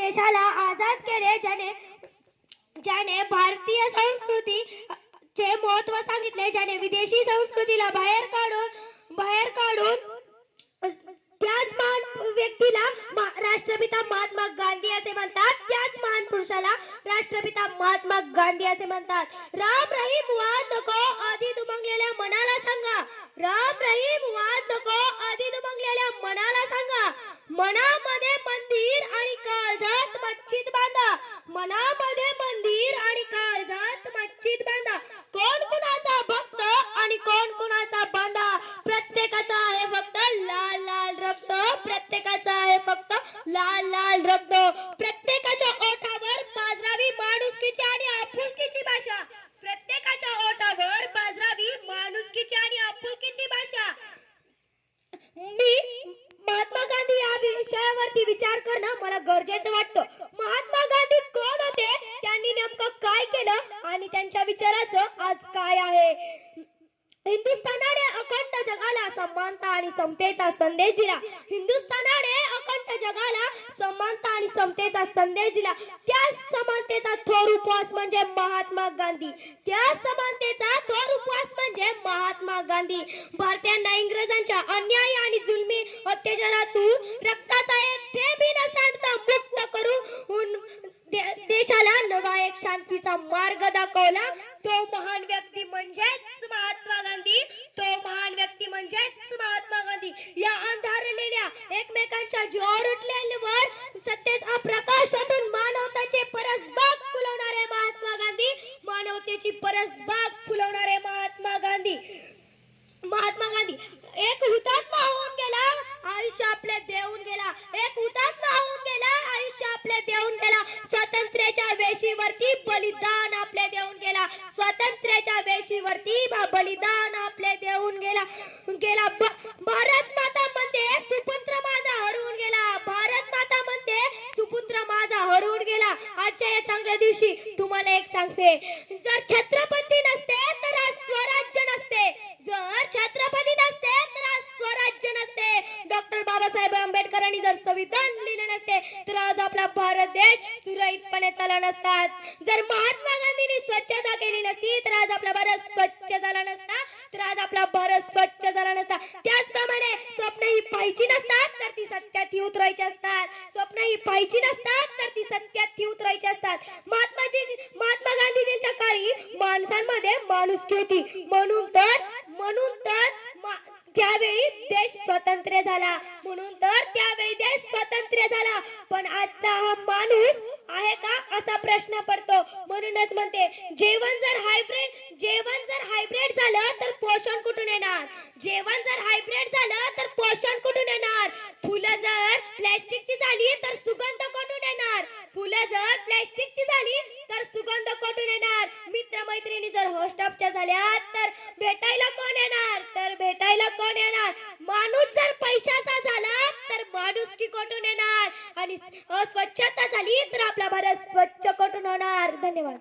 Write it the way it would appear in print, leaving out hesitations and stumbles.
देशाला आजाद केले, ज्याने भारतीय संस्कृती चे महत्व सांगितले, ज्याने विदेशी संस्कृतीला बाहेर काढून त्याच महान व्यक्तीला राष्ट्रपिता महात्मा गांधी असे म्हणतात. त्याच महान पुरुषाला राष्ट्रपिता महात्मा गांधी असे म्हणतात. राम रहीम वाद नको आधी दुमंगलेल्या मनाला सांगा. राम रहीम वाद नको आधी दुमंगलेल्या मनाला सांगा. मनामध्ये मंदिर आणि काळजात मस्जिद बांधा. मनामध्ये मंदिर आणि काळजात मस्जिद बांधा. कोण कुणाचा भक्त आणि कोण कुणाचा बांधा. प्रत्येकाचा आहे फक्त लाल लाल रक्त. प्रत्येकाचा आहे फक्त लाल लाल रक्त. प्रत्येकाच्या ओठावर पाजरावी माणुसकीची आणि आपुलकीची भाषा. प्रत्येकाच्या ओठावर पाजरावी माणुसकीची आणि आपुलकीची भाषा. मी महात्मा गांधी या विषयावरती विचार करणं मला गरजेचं वाटतं. महात्मा गांधी कोण होते, त्यांनी नेमकं काय केलं आणि त्यांच्या विचाराचं आज काय आहे. हिंदुस्थानाने अखंड जगाला समानता आणि समतेचा संदेश दिला. हिंदुस्थानाने अखंड जगाला समानता आणि समतेचा संदेश दिला. त्या समानतेचा थोर उपवास म्हणजे महात्मा गांधी. त्या समानतेचा थोर उपवास म्हणजे महात्मा गांधी. भारतीयांना इंग्रजांच्या अन्याय आणि जुलमी अत्याचारातून रक्ताचा एक थेंबही न सांडता मुक्त करून देशाला नवा एक शांतीचा मार्ग दाखवला. तो महान व्यक्ती म्हणजेच महात्मा गांधी. तो महान व्यक्ती म्हणजेच महात्मा गांधी. या अंधारलेल्या एकमेकांच्या जीवावर उठलेल्यावर सत्तेचा प्रकाशातून मानवतेचे परसबाग फुलवणारे महात्मा गांधी. मानवतेची परसबाग फुलवणारे महात्मा गांधी. महात्मा गांधी एक हुतात्मा होऊन गेला, आयुष्य आपले देऊन गेला. एक हुतात्मा होऊन गेला, आयुष्य आपले देऊन गेला. स्वातंत्र्याच्या वेशीवरती बलिदान आपले देऊन गेला. स्वातंत्र्याच्या वेशीवरती बलिदान आपले देऊन गेला. भारत माता म्हणते सुपुत्र माझा हरवून गेला. भारत माता म्हणते सुपुत्र माझा हरवून गेला. आजच्या या चांगल्या दिवशी तुम्हाला एक सांगते, जर छत्रपती नसते तर आज स्वराज्य नसते. जर छत्रपती नसते तर आज स्वराज्य नसते. डॉक्टर बाबासाहेब आंबेडकरांनी जर संविधान लिहिले नसते तर आज आपला भारत देश सुरळीतपणे चालला नसता. जर महात्मा गांधींनी स्वच्छता केली नसती तर आज आपला भारत स्वच्छ झाला नसता. तर आज आपला भारत स्वच्छ झाला नसता. त्याचप्रमाणे स्वप्न ही पाहायची नसतात तर ती सत्यात उतरायची असतात. स्वप्न ही पाहायची नसतात तर ती सत्यात उतरायची असतात. महात्मा गांधीजींच्या काळी माणसांमध्ये माणुसकी होती. म्हणून तर त्यावेळी देश स्वतंत्र झाला. म्हणून तर त्यावेळी देश स्वतंत्र झाला. पण आजचा हा माणूस आहे का असा प्रश्न पडतो. म्हणूनच म्हणते जेवण जर हायब्रिड झालं तर पोषण कुठून येणार. जेवण जर हायब्रिड झालं तर पोषण कुठून येणार. फुलं जर प्लॅस्टिकची झाली तर सुगंध कुठून येणार. फुलं जर प्लॅस्टिकची झाली तर सुगंध कुठून येणार. मित्र मैत्रिणी जर होस्टअपच्या झाल्या तर भेटायला कोण येणार. माणूस जर पैशाचा झाला तर माणुसकी कुठून येणार. आणि अस्वच्छता झाली तर आपला भारत स्वच्छ कुठून होणार. धन्यवाद.